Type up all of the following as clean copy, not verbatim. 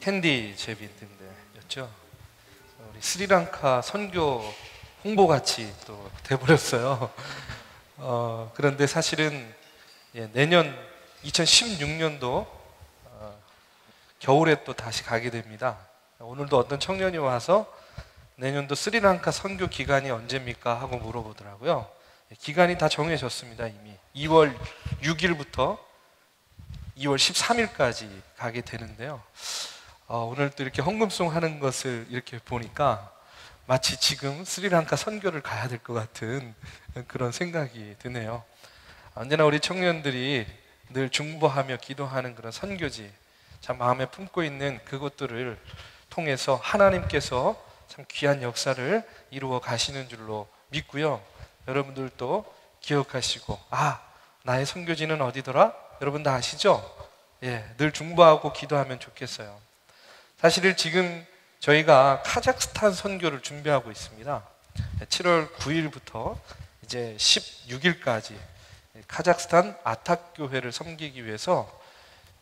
캔디 제비 등대였죠. 우리 스리랑카 선교 홍보같이 또 돼버렸어요. 그런데 사실은 내년 2016년도 겨울에 또 다시 가게 됩니다. 오늘도 어떤 청년이 와서 내년도 스리랑카 선교 기간이 언제입니까? 하고 물어보더라고요. 기간이 다 정해졌습니다. 이미 2월 6일부터 2월 13일까지 가게 되는데요. 오늘 또 이렇게 헌금송 하는 것을 이렇게 보니까 마치 지금 스리랑카 선교를 가야 될 것 같은 그런 생각이 드네요. 언제나 우리 청년들이 늘 중보하며 기도하는 그런 선교지, 참 마음에 품고 있는 그것들을 통해서 하나님께서 참 귀한 역사를 이루어 가시는 줄로 믿고요. 여러분들도 기억하시고, 나의 선교지는 어디더라? 여러분 다 아시죠? 늘 중보하고 기도하면 좋겠어요. 사실 지금 저희가 카자흐스탄 선교를 준비하고 있습니다. 7월 9일부터 이제 16일까지 카자흐스탄 아탁 교회를 섬기기 위해서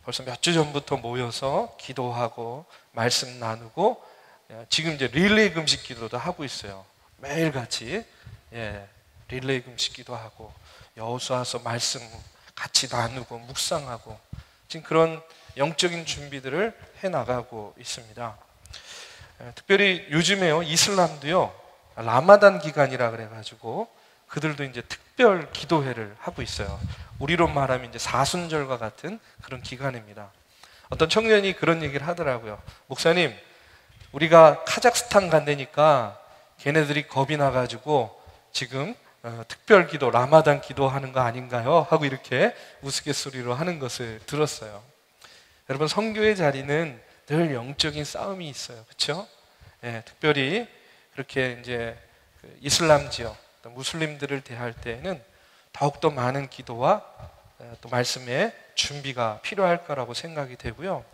벌써 몇 주 전부터 모여서 기도하고 말씀 나누고 지금 이제 릴레이 금식 기도도 하고 있어요. 매일 같이 릴레이 금식 기도하고 여호수아서 말씀 같이 나누고 묵상하고 지금 그런 영적인 준비들을 해나가고 있습니다. 특별히 요즘에요, 이슬람도요, 라마단 기간이라 그래가지고 그들도 이제 특별 기도회를 하고 있어요. 우리로 말하면 이제 사순절과 같은 그런 기간입니다. 어떤 청년이 그런 얘기를 하더라고요. 목사님, 우리가 카자흐스탄 간다니까 걔네들이 겁이 나가지고 지금 특별 기도, 라마단 기도하는 거 아닌가요? 하고 이렇게 우스갯소리로 하는 것을 들었어요. 여러분, 선교의 자리는 늘 영적인 싸움이 있어요. 그렇죠? 특별히 그렇게 이제 이슬람 지역, 무슬림들을 대할 때에는 더욱더 많은 기도와 또 말씀의 준비가 필요할 거라고 생각이 되고요.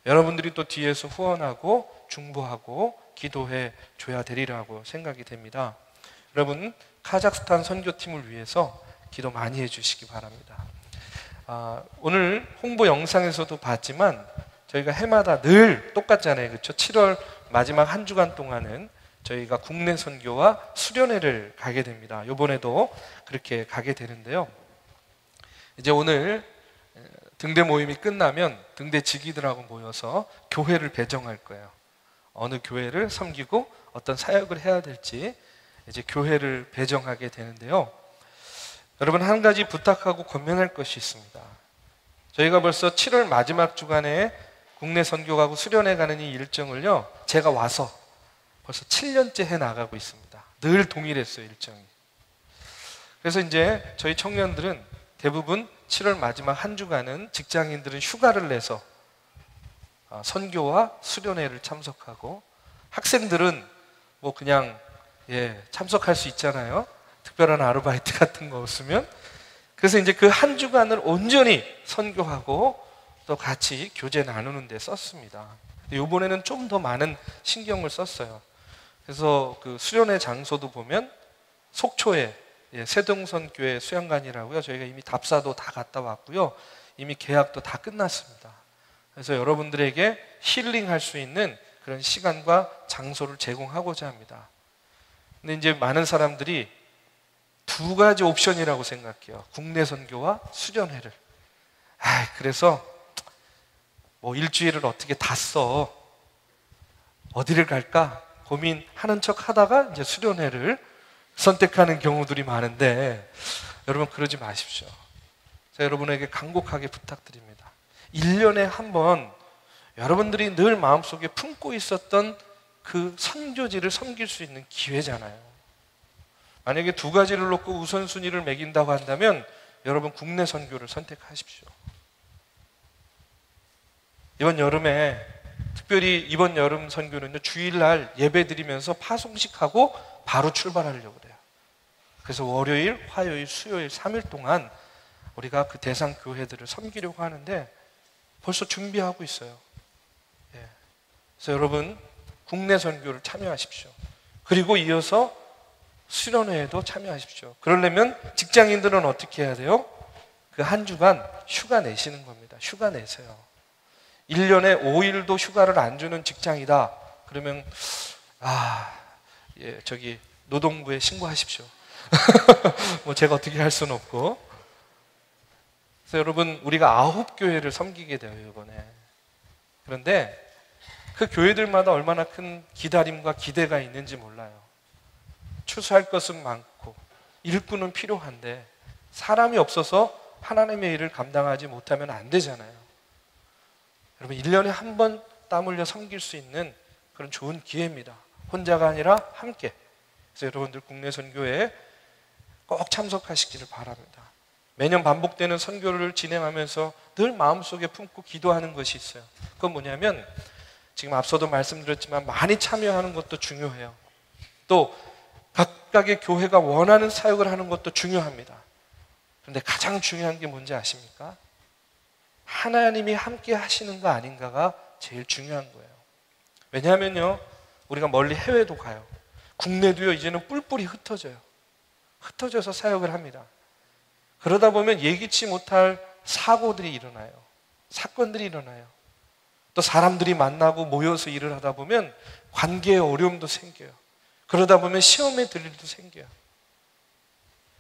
여러분들이 또 뒤에서 후원하고 중보하고 기도해 줘야 되리라고 생각이 됩니다. 여러분, 카자흐스탄 선교팀을 위해서 기도 많이 해주시기 바랍니다. 오늘 홍보 영상에서도 봤지만 저희가 해마다 늘 똑같잖아요. 그렇죠? 7월 마지막 한 주간 동안은 저희가 국내 선교와 수련회를 가게 됩니다. 이번에도 그렇게 가게 되는데요. 이제 오늘 등대 모임이 끝나면 등대 직위들하고 모여서 교회를 배정할 거예요. 어느 교회를 섬기고 어떤 사역을 해야 될지 이제 교회를 배정하게 되는데요. 여러분, 한 가지 부탁하고 권면할 것이 있습니다. 저희가 벌써 7월 마지막 주간에 국내 선교 가고 수련회 가는 이 일정을요, 제가 와서 벌써 7년째 해 나가고 있습니다. 늘 동일했어요, 일정이. 그래서 이제 저희 청년들은 대부분 7월 마지막 한 주간은 직장인들은 휴가를 내서 선교와 수련회를 참석하고, 학생들은 뭐 그냥 참석할 수 있잖아요. 특별한 아르바이트 같은 거 없으면. 그래서 이제 그 한 주간을 온전히 선교하고 또 같이 교제 나누는 데 썼습니다. 이번에는 좀 더 많은 신경을 썼어요. 그래서 그 수련회 장소도 보면 속초에 세동선교회 수양관이라고요. 저희가 이미 답사도 다 갔다 왔고요. 이미 계약도 다 끝났습니다. 그래서 여러분들에게 힐링할 수 있는 그런 시간과 장소를 제공하고자 합니다. 근데 이제 많은 사람들이 두 가지 옵션이라고 생각해요. 국내 선교와 수련회를. 그래서 뭐 일주일을 어떻게 다 써. 어디를 갈까? 고민하는 척 하다가 이제 수련회를 선택하는 경우들이 많은데, 여러분 그러지 마십시오. 제가 여러분에게 간곡하게 부탁드립니다. 1년에 한 번 여러분들이 늘 마음속에 품고 있었던 그 선교지를 섬길 수 있는 기회잖아요. 만약에 두 가지를 놓고 우선순위를 매긴다고 한다면 여러분 국내 선교를 선택하십시오. 이번 여름에, 특별히 이번 여름 선교는요, 주일날 예배 드리면서 파송식하고 바로 출발하려고 그래요. 그래서 월요일, 화요일, 수요일 3일 동안 우리가 그 대상 교회들을 섬기려고 하는데 벌써 준비하고 있어요. 그래서 여러분 국내 선교를 참여하십시오. 그리고 이어서 수련회에도 참여하십시오. 그러려면 직장인들은 어떻게 해야 돼요? 그 한 주간 휴가 내시는 겁니다. 휴가 내세요. 1년에 5일도 휴가를 안 주는 직장이다. 그러면 저기 노동부에 신고하십시오. 뭐 제가 어떻게 할 수는 없고. 그래서 여러분, 우리가 9교회를 섬기게 돼요, 이번에. 그런데 그 교회들마다 얼마나 큰 기다림과 기대가 있는지 몰라요. 추수할 것은 많고 일꾼은 필요한데 사람이 없어서 하나님의 일을 감당하지 못하면 안 되잖아요. 여러분, 1년에 한 번 땀 흘려 섬길 수 있는 그런 좋은 기회입니다. 혼자가 아니라 함께. 그래서 여러분들 국내 선교회에 꼭 참석하시기를 바랍니다. 매년 반복되는 선교를 진행하면서 늘 마음속에 품고 기도하는 것이 있어요. 그건 뭐냐면, 지금 앞서도 말씀드렸지만 많이 참여하는 것도 중요해요. 또 각각의 교회가 원하는 사역을 하는 것도 중요합니다. 그런데 가장 중요한 게 뭔지 아십니까? 하나님이 함께 하시는 거 아닌가가 제일 중요한 거예요. 왜냐하면요, 우리가 멀리 해외도 가요. 국내도요, 이제는 뿔뿔이 흩어져요. 흩어져서 사역을 합니다. 그러다 보면 예기치 못할 사고들이 일어나요. 사건들이 일어나요. 또 사람들이 만나고 모여서 일을 하다 보면 관계에 어려움도 생겨요. 그러다 보면 시험에 들 일도 생겨요.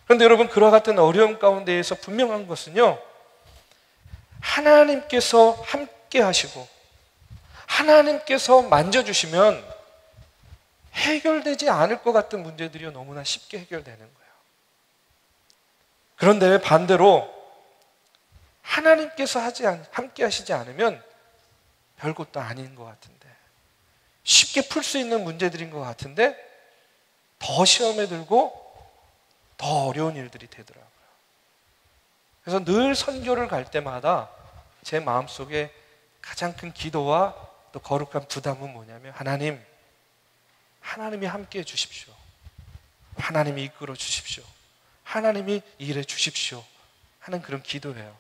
그런데 여러분, 그와 같은 어려움 가운데에서 분명한 것은요, 하나님께서 함께 하시고 하나님께서 만져주시면 해결되지 않을 것 같은 문제들이 너무나 쉽게 해결되는 거예요. 그런데 반대로 하나님께서 함께 하시지 않으면 별것도 아닌 것 같은데, 쉽게 풀 수 있는 문제들인 것 같은데 더 시험에 들고 더 어려운 일들이 되더라고요. 그래서 늘 선교를 갈 때마다 제 마음속에 가장 큰 기도와 또 거룩한 부담은 뭐냐면, 하나님이 함께해 주십시오. 하나님이 이끌어 주십시오. 하나님이 일해 주십시오 하는 그런 기도예요.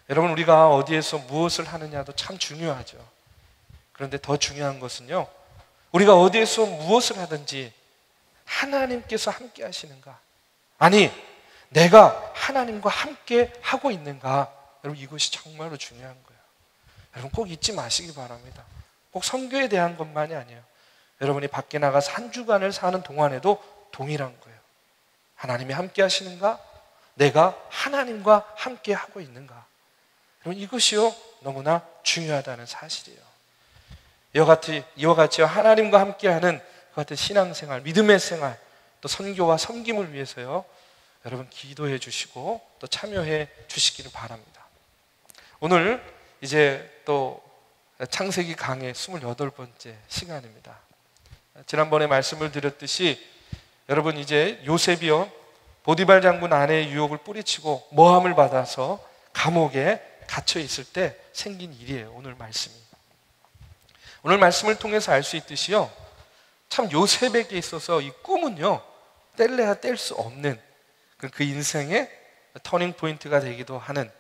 여러분, 우리가 어디에서 무엇을 하느냐도 참 중요하죠. 그런데 더 중요한 것은요, 우리가 어디에서 무엇을 하든지 하나님께서 함께 하시는가, 아니 내가 하나님과 함께 하고 있는가, 여러분, 이것이 정말로 중요한 거예요. 여러분, 꼭 잊지 마시기 바랍니다. 꼭 선교에 대한 것만이 아니에요. 여러분이 밖에 나가서 한 주간을 사는 동안에도 동일한 거예요. 하나님이 함께 하시는가, 내가 하나님과 함께 하고 있는가. 여러분, 이것이요 너무나 중요하다는 사실이에요. 이와 같이 하나님과 함께하는 그 같은 신앙생활, 믿음의 생활, 또 선교와 섬김을 위해서요, 여러분 기도해 주시고 또 참여해 주시기를 바랍니다. 오늘 이제 또 창세기 강의 28번째 시간입니다. 지난번에 말씀을 드렸듯이 여러분, 이제 요셉이요 보디발 장군 아내의 유혹을 뿌리치고 모함을 받아서 감옥에 갇혀 있을 때 생긴 일이에요. 오늘 말씀이. 오늘 말씀을 통해서 알 수 있듯이요, 참 요셉에게 있어서 이 꿈은요 뗄래야 뗄 수 없는 그 인생의 터닝 포인트가 되기도 하는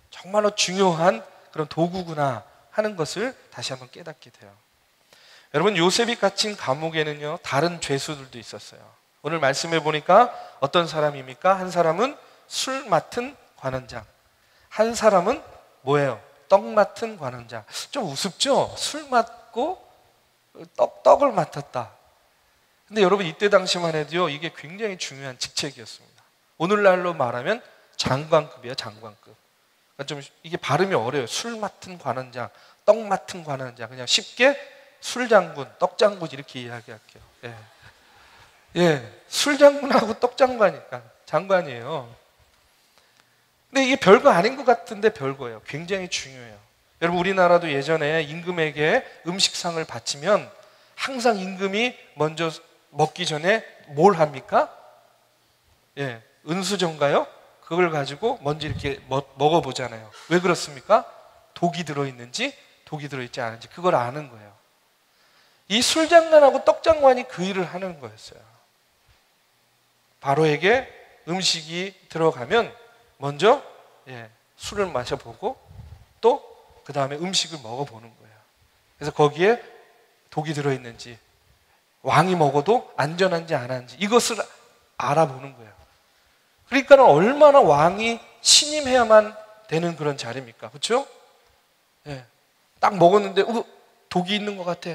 정말로 중요한 그런 도구구나 하는 것을 다시 한번 깨닫게 돼요. 여러분, 요셉이 갇힌 감옥에는요 다른 죄수들도 있었어요. 오늘 말씀해 보니까 어떤 사람입니까? 한 사람은 술 맡은 관원장, 한 사람은 뭐예요? 떡 맡은 관원장. 좀 우습죠? 술 맡고 떡을 맡았다. 근데 여러분, 이때 당시만 해도요 이게 굉장히 중요한 직책이었습니다. 오늘날로 말하면 장관급이에요. 장관급. 그러니까 좀 이게 발음이 어려워요. 술 맡은 관원장, 떡 맡은 관원장. 그냥 쉽게 술장군, 떡장군 이렇게 이야기할게요. 술장군하고 떡장관이니까 장관이에요. 근데 이게 별거 아닌 것 같은데 별거예요. 굉장히 중요해요. 여러분, 우리나라도 예전에 임금에게 음식상을 바치면 항상 임금이 먼저 먹기 전에 뭘 합니까? 은수저인가요? 그걸 가지고 먼저 이렇게 먹어보잖아요. 왜 그렇습니까? 독이 들어있는지 독이 들어있지 않은지 그걸 아는 거예요. 이 술장관하고 떡장관이 그 일을 하는 거였어요. 바로에게 음식이 들어가면 먼저 술을 마셔보고 또 그 다음에 음식을 먹어보는 거예요. 그래서 거기에 독이 들어있는지, 왕이 먹어도 안전한지 안 한지 이것을 알아보는 거예요. 그러니까 얼마나 왕이 신임해야만 되는 그런 자리입니까? 그렇죠? 딱 먹었는데 독이 있는 것 같아.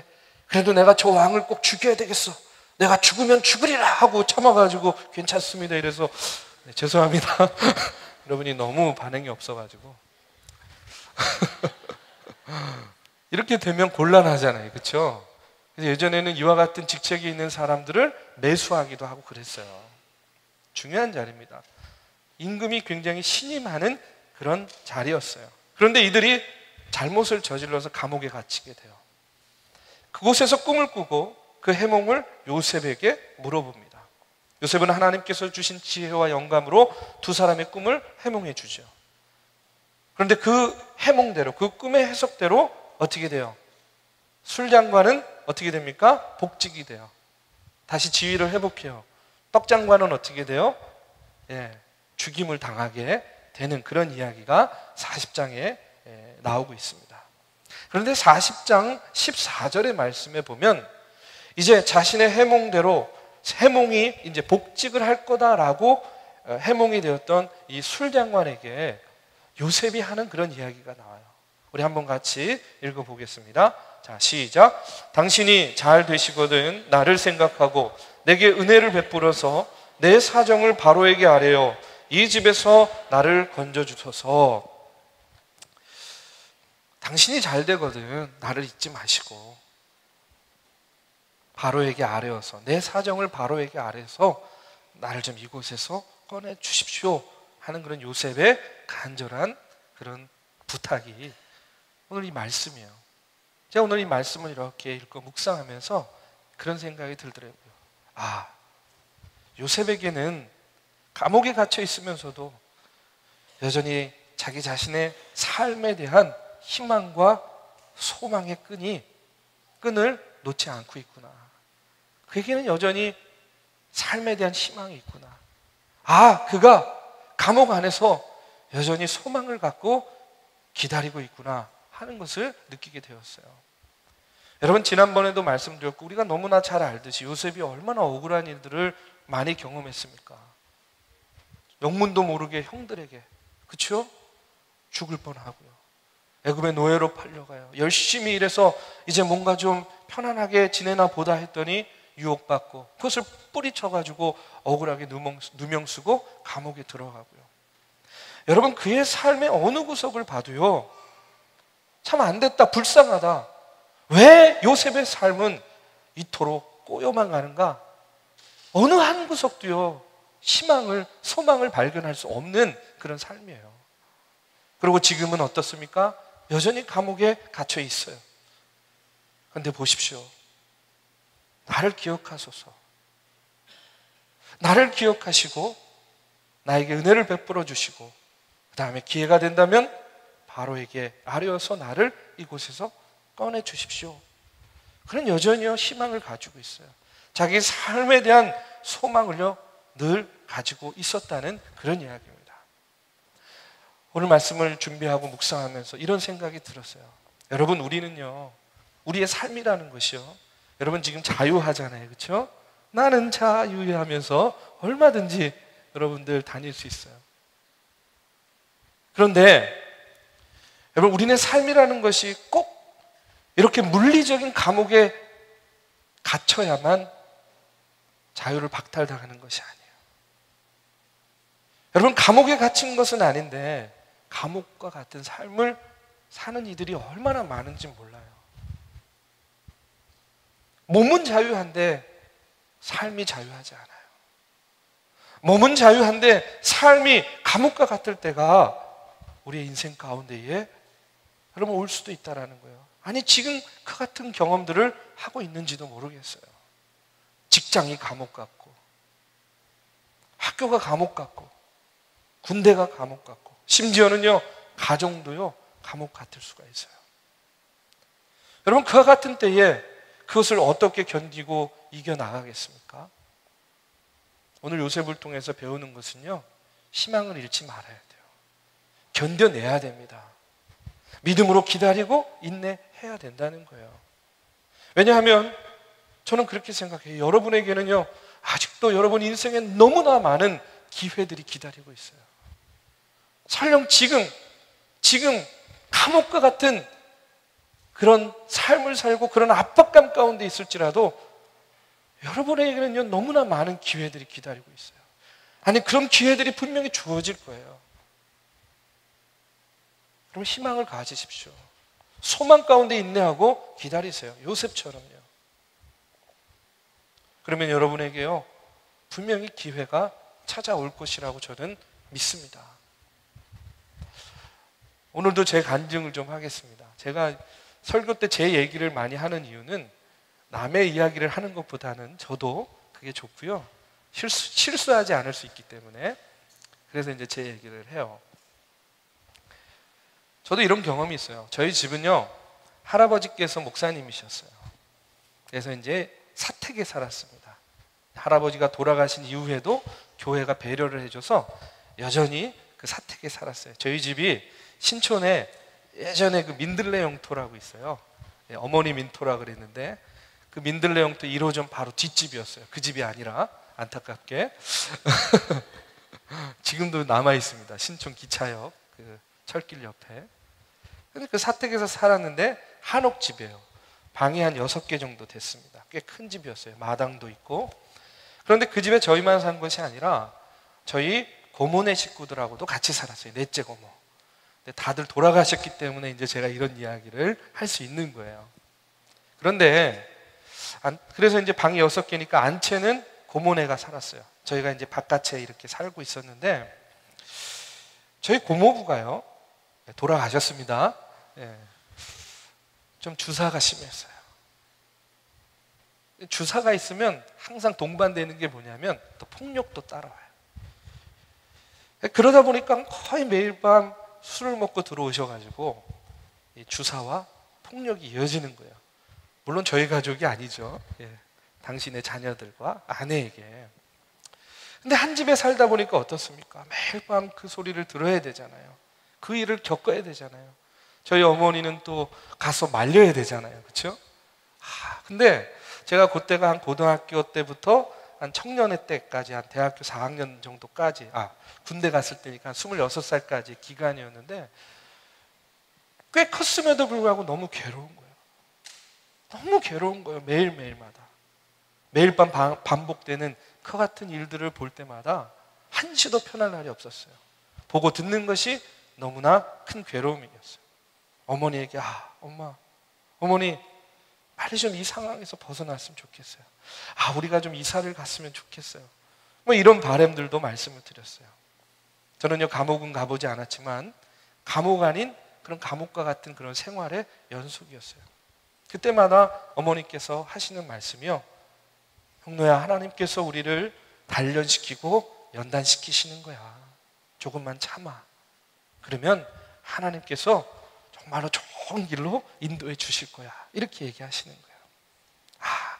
그래도 내가 저 왕을 꼭 죽여야 되겠어. 내가 죽으면 죽으리라 하고 참아가지고 괜찮습니다. 이래서 네, 죄송합니다. 여러분이 너무 반응이 없어가지고 이렇게 되면 곤란하잖아요. 그렇죠? 그래서 예전에는 이와 같은 직책이 있는 사람들을 매수하기도 하고 그랬어요. 중요한 자리입니다. 임금이 굉장히 신임하는 그런 자리였어요. 그런데 이들이 잘못을 저질러서 감옥에 갇히게 돼요. 그곳에서 꿈을 꾸고 그 해몽을 요셉에게 물어봅니다. 요셉은 하나님께서 주신 지혜와 영감으로 두 사람의 꿈을 해몽해 주죠. 그런데 그 해몽대로, 그 꿈의 해석대로 어떻게 돼요? 술장관은 어떻게 됩니까? 복직이 돼요. 다시 지위를 회복해요. 떡장관은 어떻게 돼요? 죽임을 당하게 되는 그런 이야기가 40장에 나오고 있습니다. 그런데 40장 14절의 말씀에 보면 이제 자신의 해몽대로 해몽이 이제 복직을 할 거다라고 해몽이 되었던 이 술장관에게 요셉이 하는 그런 이야기가 나와요. 우리 한번 같이 읽어보겠습니다. 자, 시작. 당신이 잘 되시거든 나를 생각하고 내게 은혜를 베풀어서 내 사정을 바로에게 아뢰어 이 집에서 나를 건져주소서. 당신이 잘 되거든 나를 잊지 마시고 바로에게 아뢰어서 내 사정을 바로에게 아뢰어서 나를 좀 이곳에서 꺼내 주십시오 하는 그런 요셉의 간절한 그런 부탁이 오늘 이 말씀이에요. 제가 오늘 이 말씀을 이렇게 읽고 묵상하면서 그런 생각이 들더라고요. 요셉에게는 감옥에 갇혀 있으면서도 여전히 자기 자신의 삶에 대한 희망과 소망의 끈을 놓지 않고 있구나. 그에게는 여전히 삶에 대한 희망이 있구나. 그가 감옥 안에서 여전히 소망을 갖고 기다리고 있구나 하는 것을 느끼게 되었어요. 여러분, 지난번에도 말씀드렸고 우리가 너무나 잘 알듯이 요셉이 얼마나 억울한 일들을 많이 경험했습니까? 영문도 모르게 형들에게, 그렇죠? 죽을 뻔하고요. 애굽의 노예로 팔려가요. 열심히 일해서 이제 뭔가 좀 편안하게 지내나 보다 했더니 유혹받고 그것을 뿌리쳐가지고 억울하게 누명 쓰고 감옥에 들어가고요. 여러분, 그의 삶의 어느 구석을 봐도요, 참 안 됐다, 불쌍하다. 왜 요셉의 삶은 이토록 꼬여만 가는가? 어느 한 구석도요, 희망을, 소망을 발견할 수 없는 그런 삶이에요. 그리고 지금은 어떻습니까? 여전히 감옥에 갇혀 있어요. 그런데 보십시오. 나를 기억하소서. 나를 기억하시고 나에게 은혜를 베풀어 주시고 그 다음에 기회가 된다면 바로에게 아뢰어서 나를 이곳에서 꺼내 주십시오. 그는 여전히요 희망을 가지고 있어요. 자기 삶에 대한 소망을요 늘 가지고 있었다는 그런 이야기입니다. 오늘 말씀을 준비하고 묵상하면서 이런 생각이 들었어요. 여러분, 우리는요 우리의 삶이라는 것이요, 여러분 지금 자유하잖아요, 그렇죠? 나는 자유해 하면서 얼마든지 여러분들 다닐 수 있어요. 그런데 여러분, 우리의 삶이라는 것이 꼭 이렇게 물리적인 감옥에 갇혀야만 자유를 박탈당하는 것이 아니에요. 여러분, 감옥에 갇힌 것은 아닌데 감옥과 같은 삶을 사는 이들이 얼마나 많은지 몰라요. 몸은 자유한데 삶이 자유하지 않아요. 몸은 자유한데 삶이 감옥과 같을 때가 우리의 인생 가운데에 여러분 올 수도 있다라는 거예요. 아니, 지금 그 같은 경험들을 하고 있는지도 모르겠어요. 직장이 감옥 같고, 학교가 감옥 같고, 군대가 감옥 같고, 심지어는요 가정도요 감옥 같을 수가 있어요. 여러분, 그와 같은 때에 그것을 어떻게 견디고 이겨나가겠습니까? 오늘 요셉을 통해서 배우는 것은요, 희망을 잃지 말아야 돼요. 견뎌내야 됩니다. 믿음으로 기다리고 인내해야 된다는 거예요. 왜냐하면 저는 그렇게 생각해요. 여러분에게는요 아직도 여러분 인생에 너무나 많은 기회들이 기다리고 있어요. 설령 지금 감옥과 같은 그런 삶을 살고 그런 압박감 가운데 있을지라도 여러분에게는요, 너무나 많은 기회들이 기다리고 있어요. 아니, 그런 기회들이 분명히 주어질 거예요. 그럼 희망을 가지십시오. 소망 가운데 인내하고 기다리세요. 요셉처럼요. 그러면 여러분에게요, 분명히 기회가 찾아올 것이라고 저는 믿습니다. 오늘도 제 간증을 좀 하겠습니다. 제가 설교 때 제 얘기를 많이 하는 이유는 남의 이야기를 하는 것보다는 저도 그게 좋고요. 실수하지 않을 수 있기 때문에 그래서 이제 제 얘기를 해요. 저도 이런 경험이 있어요. 저희 집은요, 할아버지께서 목사님이셨어요. 그래서 이제 사택에 살았습니다. 할아버지가 돌아가신 이후에도 교회가 배려를 해줘서 여전히 그 사택에 살았어요. 저희 집이 신촌에 예전에 그 민들레 영토라고 있어요. 어머니 민토라 그랬는데 그 민들레 영토 1호점 바로 뒷집이었어요. 그 집이 아니라 안타깝게 지금도 남아 있습니다. 신촌 기차역 그 철길 옆에. 근데 그 사택에서 살았는데 한옥집이에요. 방이 한 6개 정도 됐습니다. 꽤 큰 집이었어요. 마당도 있고. 그런데 그 집에 저희만 산 것이 아니라 저희 고모네 식구들하고도 같이 살았어요. 넷째 고모. 근데 다들 돌아가셨기 때문에 이제 제가 이런 이야기를 할 수 있는 거예요. 그런데 그래서 이제 방이 6개니까 안채는 고모네가 살았어요. 저희가 이제 바깥에 이렇게 살고 있었는데 저희 고모부가요, 돌아가셨습니다. 예. 좀 주사가 심했어요. 주사가 있으면 항상 동반되는 게 뭐냐면 또 폭력도 따라와요. 그러다 보니까 거의 매일 밤 술을 먹고 들어오셔가지고 이 주사와 폭력이 이어지는 거예요. 물론 저희 가족이 아니죠. 예. 당신의 자녀들과 아내에게. 근데 한 집에 살다 보니까 어떻습니까? 매일 밤 그 소리를 들어야 되잖아요. 그 일을 겪어야 되잖아요. 저희 어머니는 또 가서 말려야 되잖아요. 그렇죠? 근데 제가 그때가 한 고등학교 때부터 한 청년회 때까지 한 대학교 4학년 정도까지 군대 갔을 때니까 한 26살까지 기간이었는데 꽤 컸음에도 불구하고 너무 괴로운 거예요. 너무 괴로운 거예요. 매일매일마다. 매일 밤 반복되는 그 같은 일들을 볼 때마다 한시도 편할 날이 없었어요. 보고 듣는 것이 너무나 큰 괴로움이었어요. 어머니에게 어머니 빨리 좀 이 상황에서 벗어났으면 좋겠어요. 우리가 좀 이사를 갔으면 좋겠어요. 뭐 이런 바람들도 말씀을 드렸어요. 저는요, 감옥은 가보지 않았지만 감옥 아닌 그런 감옥과 같은 그런 생활의 연속이었어요. 그때마다 어머니께서 하시는 말씀이요, 형노야, 하나님께서 우리를 단련시키고 연단시키시는 거야. 조금만 참아. 그러면 하나님께서 정말로 좋은 길로 인도해 주실 거야. 이렇게 얘기하시는 거예요.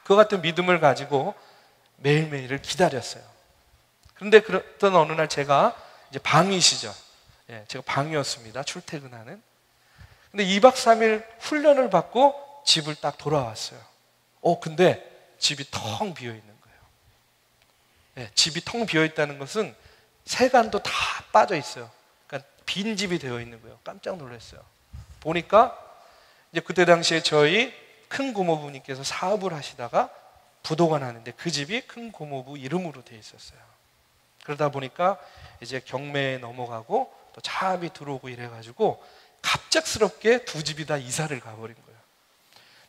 그 같은 믿음을 가지고 매일매일을 기다렸어요. 그런데 그랬던 어느 날 제가 이제 방위시죠. 제가 방위였습니다. 출퇴근하는. 근데 2박 3일 훈련을 받고 집을 딱 돌아왔어요. 근데 집이 텅 비어 있는 거예요. 집이 텅 비어 있다는 것은 세간도 다 빠져 있어요. 그러니까 빈 집이 되어 있는 거예요. 깜짝 놀랐어요. 보니까 이제 그때 당시에 저희 큰 고모부님께서 사업을 하시다가 부도가 나는데 그 집이 큰 고모부 이름으로 되어 있었어요. 그러다 보니까 이제 경매에 넘어가고 또 차압이 들어오고 이래가지고 갑작스럽게 두 집이 다 이사를 가버린 거예요.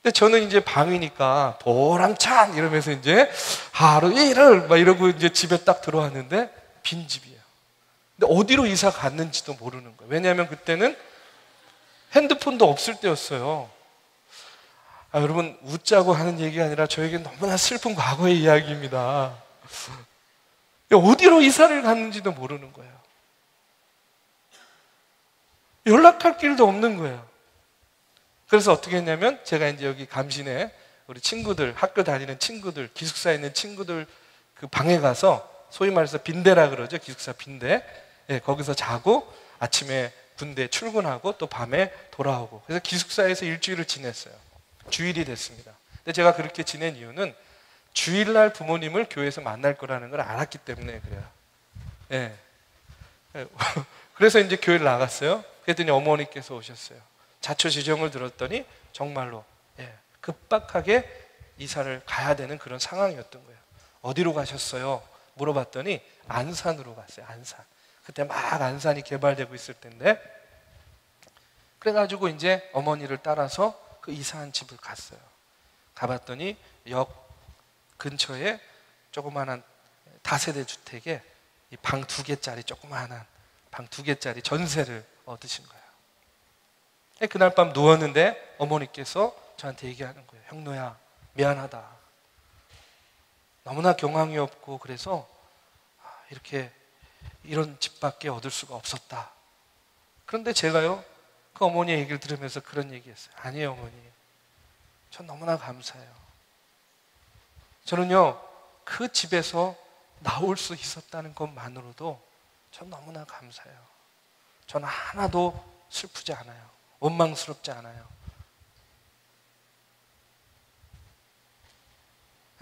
근데 저는 이제 방이니까 보람찬 이러면서 이제 하루 일을 막 이러고 이제 집에 딱 들어왔는데 빈 집이에요. 근데 어디로 이사 갔는지도 모르는 거예요. 왜냐하면 그때는 핸드폰도 없을 때였어요. 여러분, 웃자고 하는 얘기가 아니라 저에게 너무나 슬픈 과거의 이야기입니다. 어디로 이사를 갔는지도 모르는 거예요. 연락할 길도 없는 거예요. 그래서 어떻게 했냐면 제가 이제 여기 감신에 우리 친구들, 학교 다니는 친구들, 기숙사에 있는 친구들 그 방에 가서 소위 말해서 빈대라 그러죠. 기숙사 빈대. 거기서 자고 아침에 군대 출근하고 또 밤에 돌아오고. 그래서 기숙사에서 일주일을 지냈어요. 주일이 됐습니다. 근데 제가 그렇게 지낸 이유는 주일날 부모님을 교회에서 만날 거라는 걸 알았기 때문에 그래요. 그래서 이제 교회를 나갔어요. 그랬더니 어머니께서 오셨어요. 자초지종을 들었더니 정말로 급박하게 이사를 가야 되는 그런 상황이었던 거예요. 어디로 가셨어요? 물어봤더니 안산으로 갔어요. 안산. 그때 막 안산이 개발되고 있을 텐데, 그래가지고 이제 어머니를 따라서 그 이사한 집을 갔어요. 가봤더니 역 근처에 조그마한 다세대 주택에 방 2개짜리 조그마한 방 2개짜리 전세를 얻으신 거예요. 그날 밤 누웠는데 어머니께서 저한테 얘기하는 거예요. 형노야, 미안하다. 너무나 경황이 없고 그래서 이렇게 이런 집밖에 얻을 수가 없었다. 그런데 제가요, 그 어머니의 얘기를 들으면서 그런 얘기했어요. 아니에요, 어머니. 전 너무나 감사해요. 저는요, 그 집에서 나올 수 있었다는 것만으로도 전 너무나 감사해요. 저는 하나도 슬프지 않아요. 원망스럽지 않아요.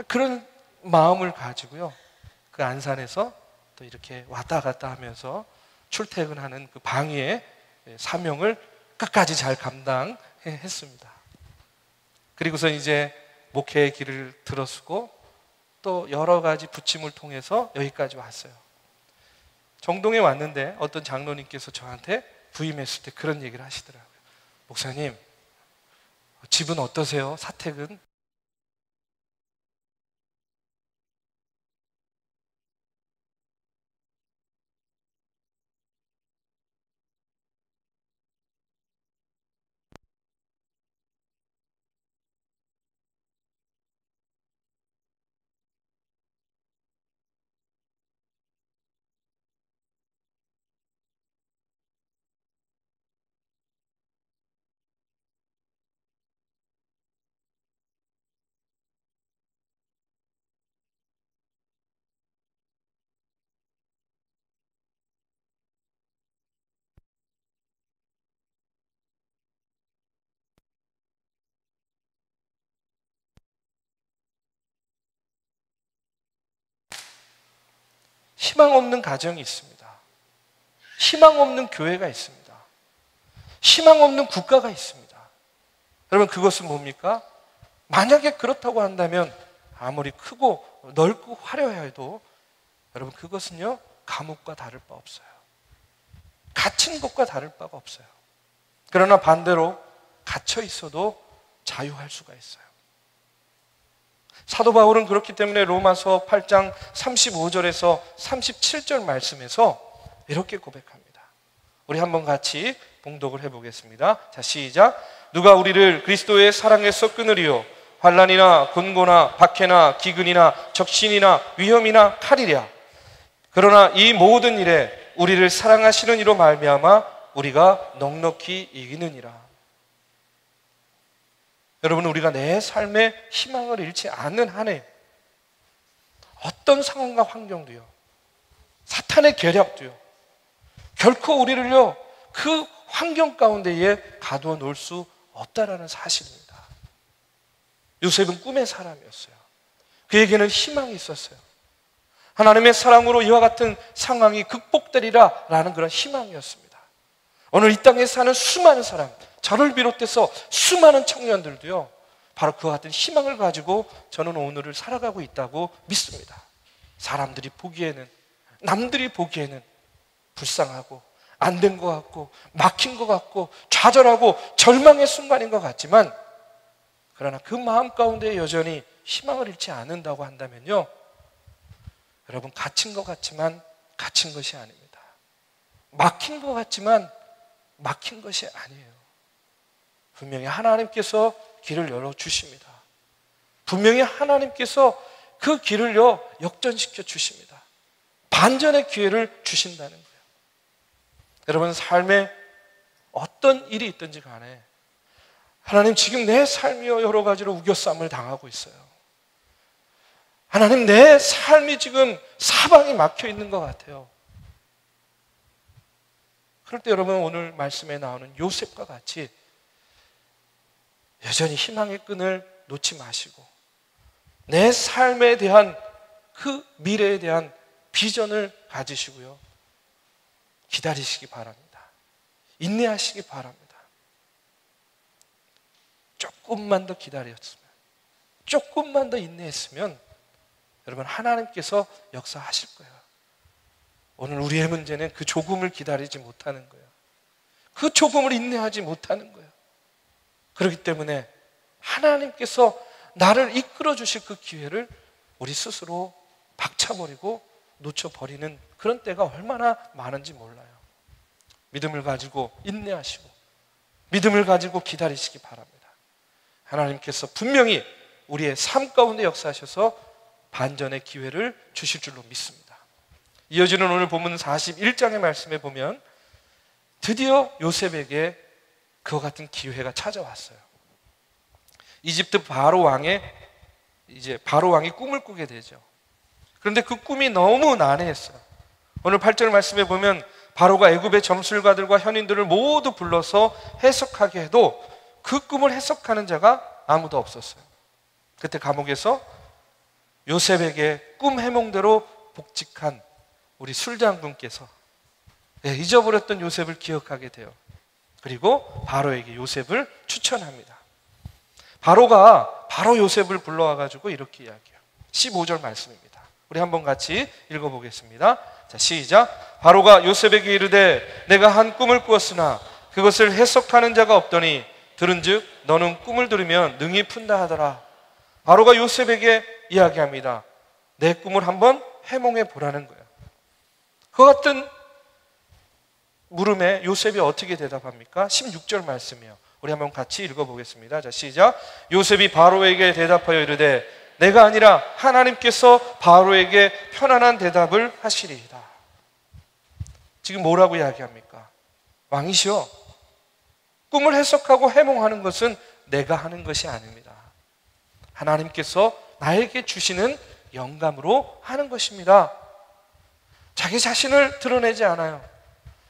그런 마음을 가지고요, 그 안산에서 또 이렇게 왔다 갔다 하면서 출퇴근하는 그 방위의 사명을 끝까지 잘 감당했습니다. 그리고서 이제 목회의 길을 들어서고 또 여러 가지 부침을 통해서 여기까지 왔어요. 정동에 왔는데 어떤 장로님께서 저한테 부임했을 때 그런 얘기를 하시더라고요. 목사님, 집은 어떠세요? 사택은? 희망 없는 가정이 있습니다. 희망 없는 교회가 있습니다. 희망 없는 국가가 있습니다. 여러분, 그것은 뭡니까? 만약에 그렇다고 한다면 아무리 크고 넓고 화려해도 여러분, 그것은요, 감옥과 다를 바 없어요. 갇힌 것과 다를 바가 없어요. 그러나 반대로 갇혀 있어도 자유할 수가 있어요. 사도 바울은 그렇기 때문에 로마서 8장 35절에서 37절 말씀에서 이렇게 고백합니다. 우리 한번 같이 봉독을 해보겠습니다. 자, 시작. 누가 우리를 그리스도의 사랑에서 끊으리요? 환난이나 곤고나 박해나 기근이나 적신이나 위험이나 칼이랴. 그러나 이 모든 일에 우리를 사랑하시는 이로 말미암아 우리가 넉넉히 이기느니라. 여러분, 우리가 내 삶에 희망을 잃지 않는 한에 어떤 상황과 환경도요, 사탄의 계략도요, 결코 우리를요 그 환경 가운데에 가두어 놓을 수 없다라는 사실입니다. 요셉은 꿈의 사람이었어요. 그에게는 희망이 있었어요. 하나님의 사랑으로 이와 같은 상황이 극복되리라 라는 그런 희망이었습니다. 오늘 이 땅에 사는 수많은 사람, 저를 비롯해서 수많은 청년들도요, 바로 그와 같은 희망을 가지고 저는 오늘을 살아가고 있다고 믿습니다. 사람들이 보기에는, 남들이 보기에는 불쌍하고 안 된 것 같고 막힌 것 같고 좌절하고 절망의 순간인 것 같지만, 그러나 그 마음 가운데 여전히 희망을 잃지 않는다고 한다면요, 여러분, 갇힌 것 같지만 갇힌 것이 아닙니다. 막힌 것 같지만 막힌 것이 아니에요. 분명히 하나님께서 길을 열어주십니다. 분명히 하나님께서 그 길을요 역전시켜 주십니다. 반전의 기회를 주신다는 거예요. 여러분, 삶에 어떤 일이 있든지 간에 하나님, 지금 내 삶이요 여러 가지로 우겨쌈을 당하고 있어요. 하나님, 내 삶이 지금 사방이 막혀 있는 것 같아요. 그럴 때 여러분, 오늘 말씀에 나오는 요셉과 같이 여전히 희망의 끈을 놓지 마시고 내 삶에 대한 그 미래에 대한 비전을 가지시고요, 기다리시기 바랍니다. 인내하시기 바랍니다. 조금만 더 기다렸으면, 조금만 더 인내했으면 여러분 하나님께서 역사하실 거예요. 오늘 우리의 문제는 그 조금을 기다리지 못하는 거예요. 그 조금을 인내하지 못하는 거예요. 그렇기 때문에 하나님께서 나를 이끌어 주실 그 기회를 우리 스스로 박차버리고 놓쳐버리는 그런 때가 얼마나 많은지 몰라요. 믿음을 가지고 인내하시고 믿음을 가지고 기다리시기 바랍니다. 하나님께서 분명히 우리의 삶 가운데 역사하셔서 반전의 기회를 주실 줄로 믿습니다. 이어지는 오늘 본문 41장의 말씀에 보면 드디어 요셉에게 그와 같은 기회가 찾아왔어요. 이집트 바로 왕이 꿈을 꾸게 되죠. 그런데 그 꿈이 너무 난해했어요. 오늘 8절 말씀에 보면 바로가 애굽의 점술가들과 현인들을 모두 불러서 해석하게 해도 그 꿈을 해석하는 자가 아무도 없었어요. 그때 감옥에서 요셉에게 꿈 해몽대로 복직한 우리 술장군께서 잊어버렸던 요셉을 기억하게 돼요. 그리고 바로에게 요셉을 추천합니다. 바로가 바로 요셉을 불러와가지고 이렇게 이야기해요. 15절 말씀입니다. 우리 한번 같이 읽어보겠습니다. 자, 시작. 바로가 요셉에게 이르되 내가 한 꿈을 꾸었으나 그것을 해석하는 자가 없더니 들은즉 너는 꿈을 들으면 능히 푼다 하더라. 바로가 요셉에게 이야기합니다. 내 꿈을 한번 해몽해 보라는 거예요. 그 같은 물음에 요셉이 어떻게 대답합니까? 16절 말씀이에요. 우리 한번 같이 읽어보겠습니다. 자, 시작. 요셉이 바로에게 대답하여 이르되 내가 아니라 하나님께서 바로에게 편안한 대답을 하시리이다. 지금 뭐라고 이야기합니까? 왕이시여, 꿈을 해석하고 해몽하는 것은 내가 하는 것이 아닙니다. 하나님께서 나에게 주시는 영감으로 하는 것입니다. 자기 자신을 드러내지 않아요.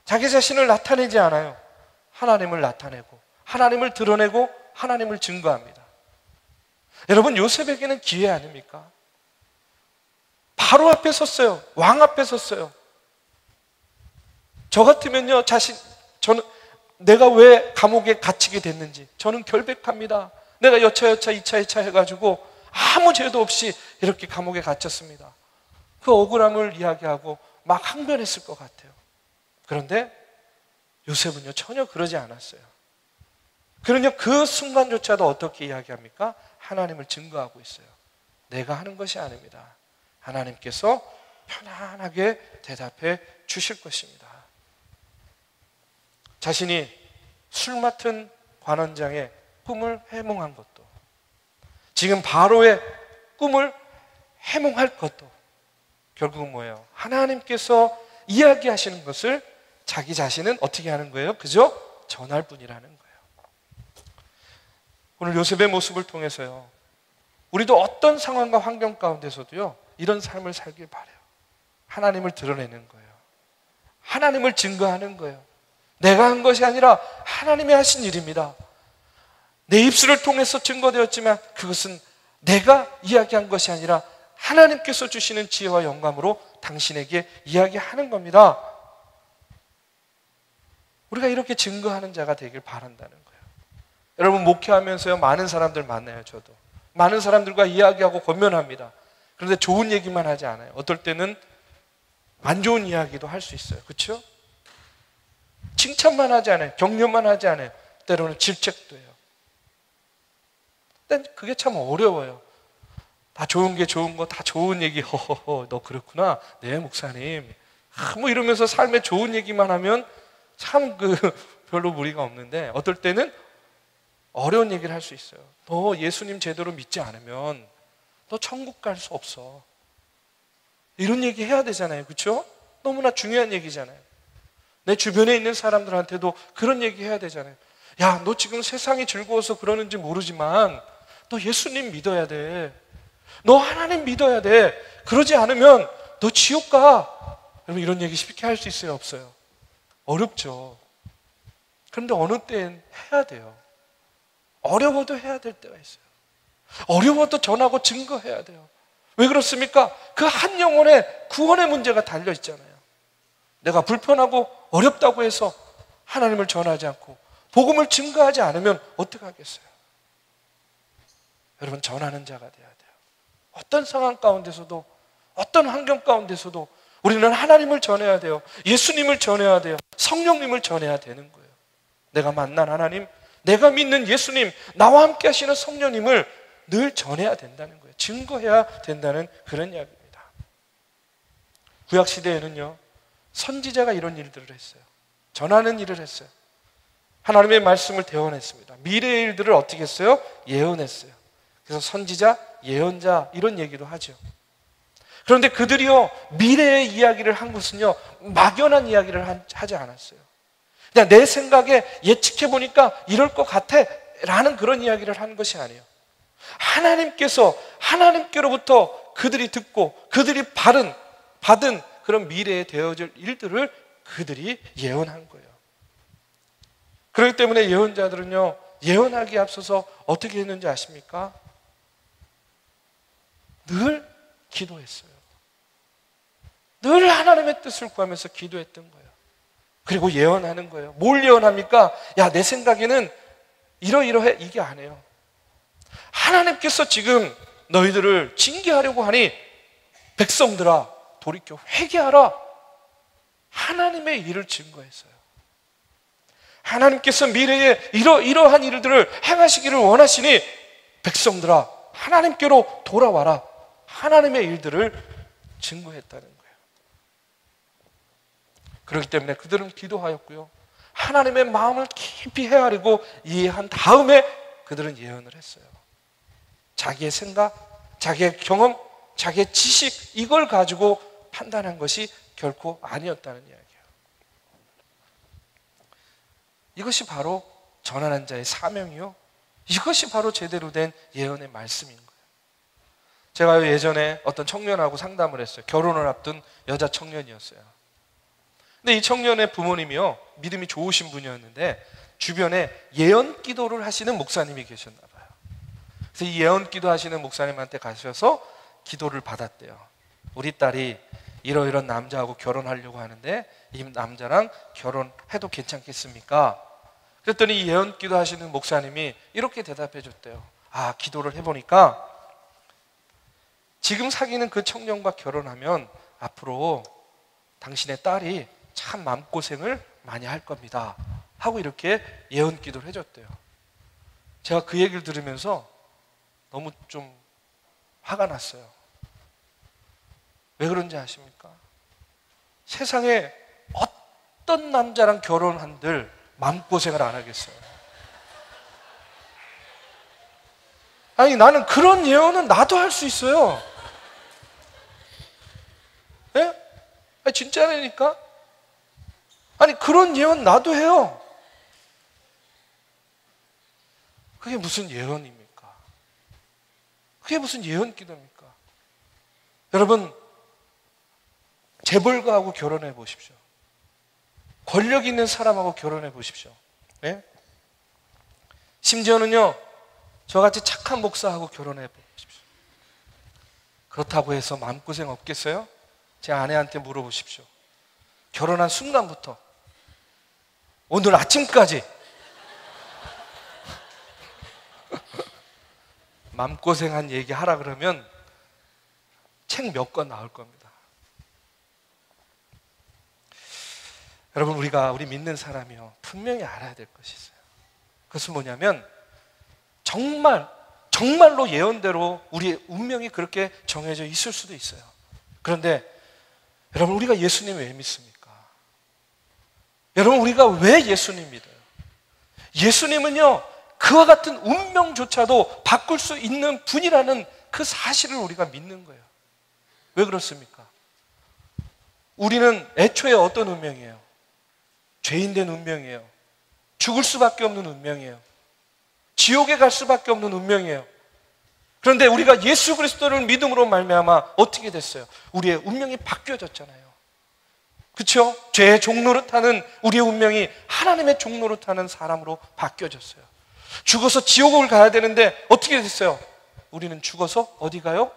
자기 자신을 나타내지 않아요. 하나님을 나타내고 하나님을 드러내고 하나님을 증거합니다. 여러분, 요셉에게는 기회 아닙니까? 바로 앞에 섰어요. 왕 앞에 섰어요. 저 같으면요, 저는 내가 왜 감옥에 갇히게 됐는지 저는 결백합니다. 내가 여차여차 이차 해가지고 아무 죄도 없이 이렇게 감옥에 갇혔습니다. 그 억울함을 이야기하고 막 항변했을 것 같아요. 그런데 요셉은요, 전혀 그러지 않았어요. 그러냐, 그 순간조차도 어떻게 이야기합니까? 하나님을 증거하고 있어요. 내가 하는 것이 아닙니다. 하나님께서 편안하게 대답해 주실 것입니다. 자신이 술 맡은 관원장의 꿈을 해몽한 것도, 지금 바로의 꿈을 해몽할 것도 결국은 뭐예요? 하나님께서 이야기하시는 것을 자기 자신은 어떻게 하는 거예요? 그저 전할 뿐이라는 거예요. 오늘 요셉의 모습을 통해서요, 우리도 어떤 상황과 환경 가운데서도요, 이런 삶을 살길 바라요. 하나님을 드러내는 거예요. 하나님을 증거하는 거예요. 내가 한 것이 아니라 하나님이 하신 일입니다. 내 입술을 통해서 증거되었지만 그것은 내가 이야기한 것이 아니라 하나님께서 주시는 지혜와 영감으로 당신에게 이야기하는 겁니다. 우리가 이렇게 증거하는 자가 되길 바란다는 거예요. 여러분, 목회하면서요, 많은 사람들 만나요. 저도 많은 사람들과 이야기하고 권면합니다. 그런데 좋은 얘기만 하지 않아요. 어떨 때는 안 좋은 이야기도 할 수 있어요. 그렇죠? 칭찬만 하지 않아요. 격려만 하지 않아요. 때로는 질책도 해요. 근데 그게 참 어려워요. 다 좋은 게 좋은 거, 다 좋은 얘기, 허허허, 너 그렇구나, 네 목사님, 뭐 이러면서 삶에 좋은 얘기만 하면 참 별로 무리가 없는데, 어떨 때는 어려운 얘기를 할 수 있어요. 너 예수님 제대로 믿지 않으면 너 천국 갈 수 없어. 이런 얘기 해야 되잖아요. 그렇죠? 너무나 중요한 얘기잖아요. 내 주변에 있는 사람들한테도 그런 얘기 해야 되잖아요. 야, 너 지금 세상이 즐거워서 그러는지 모르지만 너 예수님 믿어야 돼. 너 하나님 믿어야 돼. 그러지 않으면 너 지옥 가. 여러분, 이런 얘기 쉽게 할 수 있어요? 없어요? 어렵죠. 그런데 어느 때엔 해야 돼요. 어려워도 해야 될 때가 있어요. 어려워도 전하고 증거해야 돼요. 왜 그렇습니까? 그 한 영혼의 구원의 문제가 달려 있잖아요. 내가 불편하고 어렵다고 해서 하나님을 전하지 않고 복음을 증거하지 않으면 어떻게 하겠어요? 여러분, 전하는 자가 돼야 돼요. 어떤 상황 가운데서도, 어떤 환경 가운데서도 우리는 하나님을 전해야 돼요. 예수님을 전해야 돼요. 성령님을 전해야 되는 거예요. 내가 만난 하나님, 내가 믿는 예수님, 나와 함께 하시는 성령님을 늘 전해야 된다는 거예요. 증거해야 된다는 그런 이야기입니다. 구약시대에는요, 선지자가 이런 일들을 했어요. 전하는 일을 했어요. 하나님의 말씀을 대언했습니다. 미래의 일들을 어떻게 했어요? 예언했어요. 그래서 선지자, 예언자 이런 얘기도 하죠. 그런데 그들이요, 미래의 이야기를 한 것은요, 막연한 이야기를 하지 않았어요. 그냥 내 생각에 예측해 보니까 이럴 것 같아 라는 그런 이야기를 하는 것이 아니에요. 하나님께로부터 그들이 듣고 그들이 받은 그런 미래에 되어질 일들을 그들이 예언한 거예요. 그렇기 때문에 예언자들은요, 예언하기에 앞서서 어떻게 했는지 아십니까? 늘 기도했어요. 늘 하나님의 뜻을 구하면서 기도했던 거예요. 그리고 예언하는 거예요. 뭘 예언합니까? 야, 내 생각에는 이러이러해. 이게 아니에요. 하나님께서 지금 너희들을 징계하려고 하니 백성들아 돌이켜 회개하라. 하나님의 일을 증거했어요. 하나님께서 미래에 이러한 일들을 행하시기를 원하시니 백성들아 하나님께로 돌아와라. 하나님의 일들을 증거했다는 거예요. 그렇기 때문에 그들은 기도하였고요, 하나님의 마음을 깊이 헤아리고 이해한 다음에 그들은 예언을 했어요. 자기의 생각, 자기의 경험, 자기의 지식, 이걸 가지고 판단한 것이 결코 아니었다는 이야기예요. 이것이 바로 전하는 자의 사명이요, 이것이 바로 제대로 된 예언의 말씀인 거예요. 제가 예전에 어떤 청년하고 상담을 했어요. 결혼을 앞둔 여자 청년이었어요. 근데 이 청년의 부모님이요, 믿음이 좋으신 분이었는데 주변에 예언 기도를 하시는 목사님이 계셨나 봐요. 그래서 이 예언 기도 하시는 목사님한테 가셔서 기도를 받았대요. 우리 딸이 이러이런 남자하고 결혼하려고 하는데 이 남자랑 결혼해도 괜찮겠습니까? 그랬더니 이 예언 기도 하시는 목사님이 이렇게 대답해 줬대요. 아, 기도를 해보니까 지금 사귀는 그 청년과 결혼하면 앞으로 당신의 딸이 참 마음고생을 많이 할 겁니다 하고 이렇게 예언 기도를 해줬대요. 제가 그 얘기를 들으면서 너무 좀 화가 났어요. 왜 그런지 아십니까? 세상에 어떤 남자랑 결혼한들 마음고생을 안 하겠어요. 아니, 나는 그런 예언은 나도 할 수 있어요. 예? 아니, 진짜라니까? 아니, 그런 예언 나도 해요. 그게 무슨 예언입니까? 그게 무슨 예언 기도입니까? 여러분, 재벌가하고 결혼해 보십시오. 권력 있는 사람하고 결혼해 보십시오. 네? 심지어는요, 저같이 착한 목사하고 결혼해 보십시오. 그렇다고 해서 마음고생 없겠어요? 제 아내한테 물어보십시오. 결혼한 순간부터 오늘 아침까지 마음고생한 얘기 하라 그러면 책 몇 권 나올 겁니다. 여러분, 우리 믿는 사람이요, 분명히 알아야 될 것이 있어요. 그것은 뭐냐면 정말로 예언대로 우리의 운명이 그렇게 정해져 있을 수도 있어요. 그런데 여러분, 우리가 예수님 왜 믿습니까? 여러분, 우리가 왜 예수님 믿어요? 예수님은요, 그와 같은 운명조차도 바꿀 수 있는 분이라는 그 사실을 우리가 믿는 거예요. 왜 그렇습니까? 우리는 애초에 어떤 운명이에요? 죄인된 운명이에요. 죽을 수밖에 없는 운명이에요. 지옥에 갈 수밖에 없는 운명이에요. 그런데 우리가 예수 그리스도를 믿음으로 말미암아 어떻게 됐어요? 우리의 운명이 바뀌어졌잖아요. 그렇죠? 죄의 종로를 타는 우리의 운명이 하나님의 종로를 타는 사람으로 바뀌어졌어요. 죽어서 지옥을 가야 되는데 어떻게 됐어요? 우리는 죽어서 어디 가요?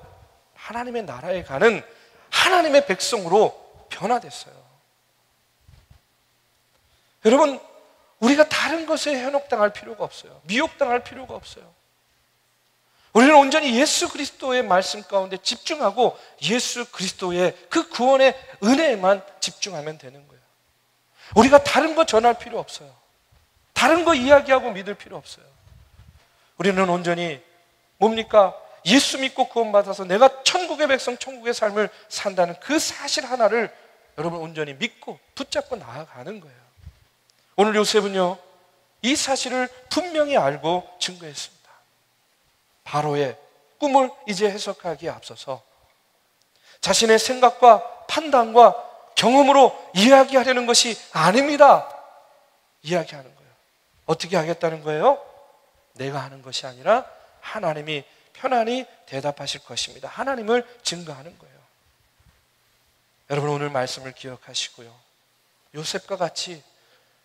하나님의 나라에 가는 하나님의 백성으로 변화됐어요. 여러분, 우리가 다른 것에 현혹당할 필요가 없어요. 미혹당할 필요가 없어요. 우리는 온전히 예수 그리스도의 말씀 가운데 집중하고 예수 그리스도의 그 구원의 은혜에만 집중하면 되는 거예요. 우리가 다른 거 전할 필요 없어요. 다른 거 이야기하고 믿을 필요 없어요. 우리는 온전히 뭡니까? 예수 믿고 구원받아서 내가 천국의 백성, 천국의 삶을 산다는 그 사실 하나를 여러분 온전히 믿고 붙잡고 나아가는 거예요. 오늘 요셉은요, 이 사실을 분명히 알고 증거했습니다. 바로의 꿈을 이제 해석하기에 앞서서 자신의 생각과 판단과 경험으로 이야기하려는 것이 아닙니다. 이야기하는 거예요. 어떻게 하겠다는 거예요? 내가 하는 것이 아니라 하나님이 편안히 대답하실 것입니다. 하나님을 증거하는 거예요. 여러분 오늘 말씀을 기억하시고요, 요셉과 같이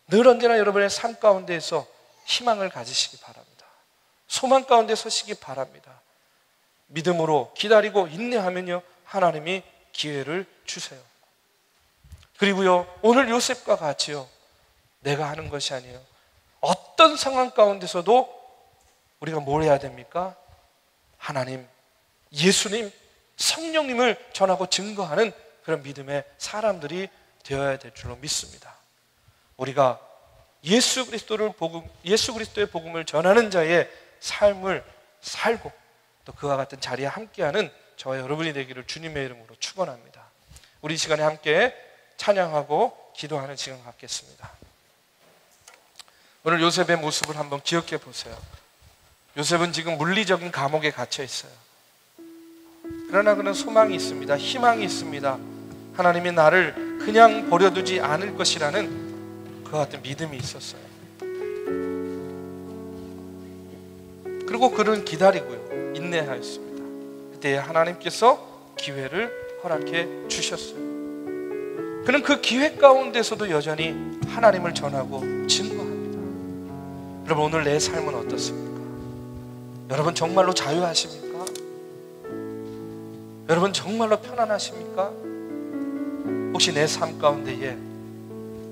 늘 언제나 여러분의 삶 가운데에서 희망을 가지시기 바랍니다. 소망 가운데 서시기 바랍니다. 믿음으로 기다리고 인내하면요, 하나님이 기회를 주세요. 그리고요, 오늘 요셉과 같이요, 내가 하는 것이 아니에요. 어떤 상황 가운데서도 우리가 뭘 해야 됩니까? 하나님, 예수님, 성령님을 전하고 증거하는 그런 믿음의 사람들이 되어야 될 줄로 믿습니다. 우리가 예수 그리스도의 복음을 전하는 자의 삶을 살고 또 그와 같은 자리에 함께하는 저와 여러분이 되기를 주님의 이름으로 축원합니다. 우리 이 시간에 함께 찬양하고 기도하는 시간 갖겠습니다. 오늘 요셉의 모습을 한번 기억해 보세요. 요셉은 지금 물리적인 감옥에 갇혀 있어요. 그러나 그는 소망이 있습니다. 희망이 있습니다. 하나님이 나를 그냥 버려두지 않을 것이라는 그와 같은 믿음이 있었어요. 그리고 그는 기다리고요, 인내하였습니다. 그때 하나님께서 기회를 허락해 주셨어요. 그는 그 기회 가운데서도 여전히 하나님을 전하고 증거합니다. 여러분 오늘 내 삶은 어떻습니까? 여러분 정말로 자유하십니까? 여러분 정말로 편안하십니까? 혹시 내 삶 가운데에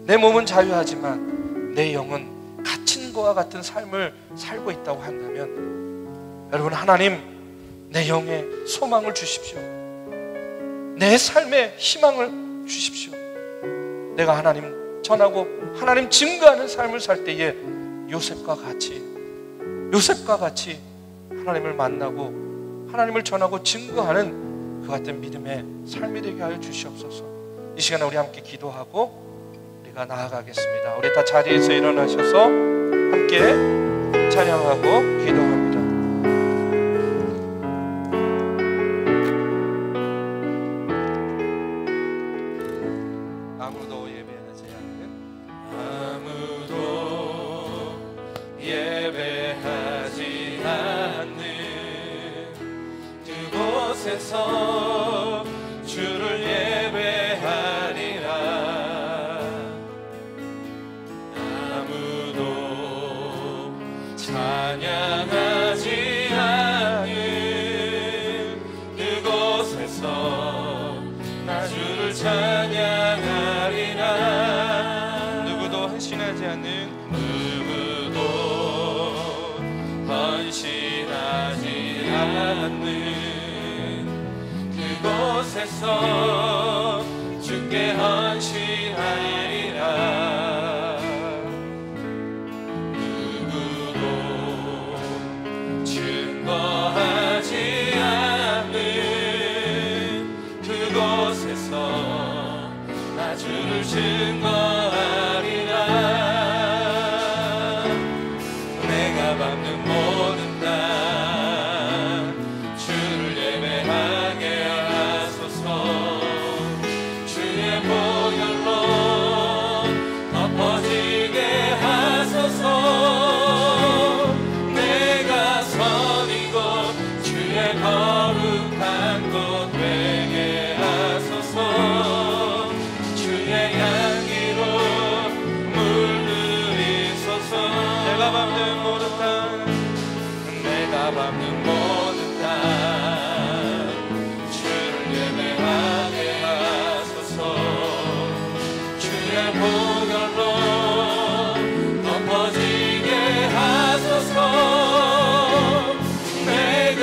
내 몸은 자유하지만 내 영은 갇힌 것과 같은 삶을 살고 있다고 한다면 여러분, 하나님 내 영에 소망을 주십시오. 내 삶에 희망을 주십시오. 내가 하나님 전하고 하나님 증거하는 삶을 살 때에 요셉과 같이 하나님을 만나고 하나님을 전하고 증거하는 그 같은 믿음의 삶이 되게 하여 주시옵소서. 이 시간에 우리 함께 기도하고 우리가 나아가겠습니다. 우리 다 자리에서 일어나셔서 함께 찬양하고 기도합니다. 아무도 예배하지 않는 그곳에서 주를 예배하리라. 아무도 찬양하지 않는 그곳에서 나 주를 찬양하리라. 누구도 헌신하지 않는 그곳에서 주께 헌신하리라. 누구도 증거하지 않는 그곳에서 나 주를 증거하리라. 내가 밟는 모든 밟는 모든 땅 주를 예배하게 하소서. 주의 보혈로 덮어지게 하소서. 내가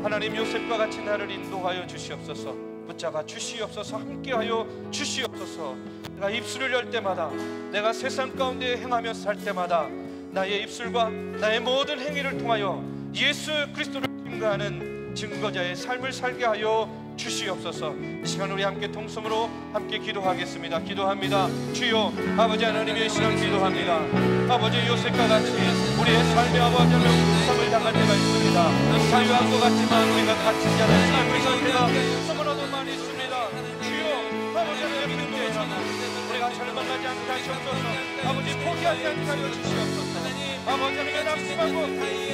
하나님 요셉과 같이 나를 인도하여 주시옵소서. 붙잡아 주시옵소서. 함께하여 주시옵소서. 내가 입술을 열 때마다, 내가 세상 가운데 행하며 살 때마다 나의 입술과 나의 모든 행위를 통하여 예수 그리스도를 증거하는 증거자의 삶을 살게 하여 주시옵소서. 이 시간 우리 함께 통성으로 함께 기도하겠습니다. 기도합니다. 주여 아버지 하나님의 시간 기도합니다. 아버지 요셉과 같이 우리의 삶의 아버지 하나님 고통을 당할 때가 있습니다. 자유한 것 같지만 우리가 갇힌 자는 삶을 살 때가 너무나도 많이 있습니다. 주여 아버지 하나님 우리가 절망하지 않게 하시옵소서. 아버지 포기하지 않게 하여 주시옵소서. 아버지 하나님의 낙심하고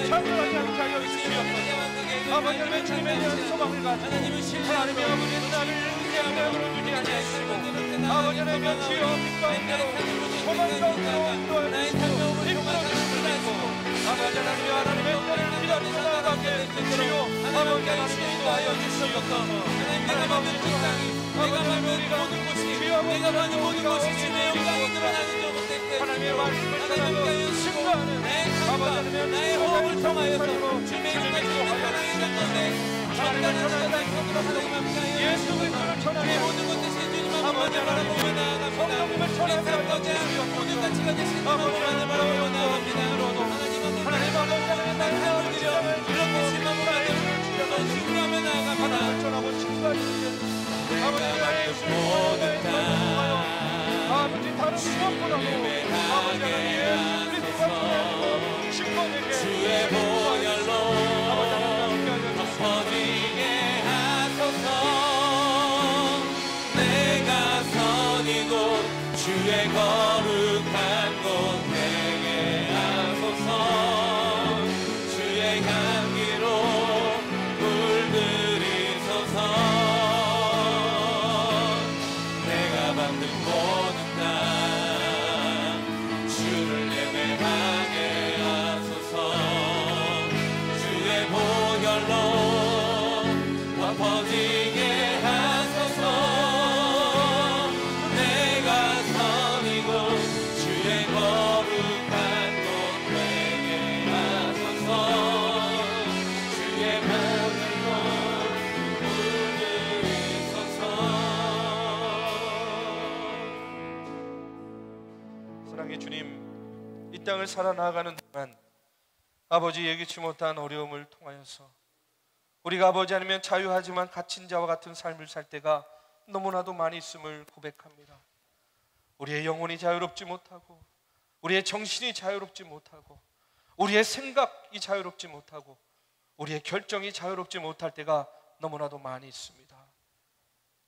창조하지 않게 하여 주시옵소서. 아버지 하나님의 주님에 대한 소망을 가지고 하나님의 아버지 나를 의지하며 두지 아니하시고 아버지 하나님의 주여 빛 가운데로 소망 가운데로 인도하여 주시고 이끌어 주시고 아버지 하나님의 때를 기다리며 나아가게 주여 아버지 하나님 인도하여 주시옵소서. 하나님 아버지 우리가 모든 곳이 주여 내가 많은 모든 곳이 주의 영광이 드러나는 줄 못했게 하나님의 말씀을 전하고 증거하는 아버지 하나님의 나의 호흡을 통하여서 주의 영광이 드러나는 하나님을 전하는 예수 그리스도를 전하는 모든 것들이 주님만 아버지 바라보며 나아갑니다. 성령님을 전하며 모든 가치가 되신 하나님을 바라보며 나아갑니다. 하나님 아버지 하나님 나의 삶을 드려 이렇게 신망을 가지고 증거하며 나아갑니다. 하나님을 전하고 증거하시는 아버지 나의 모든 다 아버지 다른 무엇보다도 아버지 하나님 예수 그리스도가 전하고 증거되게 주의 보혈로 아버지 하나님 덮어지게 하소서. 내가 선 이곳 주의 거룩한 곳 되게 하소서. 주의 향기로 물들이소서. 내가 받는 모든 땅 주를 예배하게 하소서. 주의 보혈로 덮어지게 하소서. 내가 선 이곳 주의 거룩한 곳 되게 하소서. 주의 보혈로 물들이소서. 사랑의 주님, 이 땅을 살아나가는 동안 아버지 예기치 못한 어려움을 통하여서 우리가 아버지 아니면 자유하지만 갇힌 자와 같은 삶을 살 때가 너무나도 많이 있음을 고백합니다. 우리의 영혼이 자유롭지 못하고 우리의 정신이 자유롭지 못하고 우리의 생각이 자유롭지 못하고 우리의 결정이 자유롭지 못할 때가 너무나도 많이 있습니다.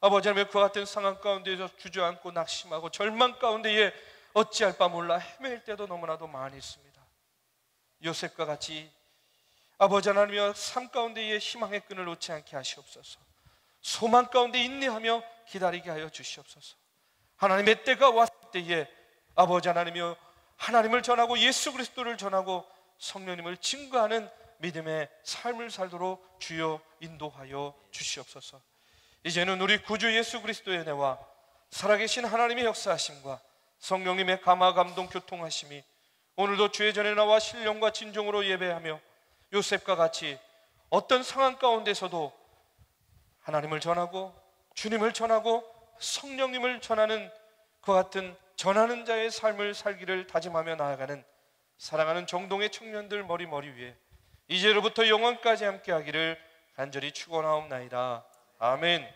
아버지 하나님 그와 같은 상황 가운데에서 주저앉고 낙심하고 절망 가운데에 어찌할 바 몰라 헤매일 때도 너무나도 많이 있습니다. 요셉과 같이 아버지 하나님이여 삶 가운데에 희망의 끈을 놓지 않게 하시옵소서. 소망 가운데 인내하며 기다리게 하여 주시옵소서. 하나님의 때가 왔을 때에 아버지 하나님이여 하나님을 전하고 예수 그리스도를 전하고 성령님을 증거하는 믿음의 삶을 살도록 주여 인도하여 주시옵소서. 이제는 우리 구주 예수 그리스도의 은혜와 살아계신 하나님의 역사하심과 성령님의 감화 감동 교통하심이 오늘도 주의 전에 나와 신령과 진정으로 예배하며 요셉과 같이 어떤 상황 가운데서도 하나님을 전하고 주님을 전하고 성령님을 전하는 그와 같은 전하는 자의 삶을 살기를 다짐하며 나아가는 사랑하는 정동의 청년들 머리 위에 이제로부터 영원까지 함께하기를 간절히 축원하옵나이다. 아멘.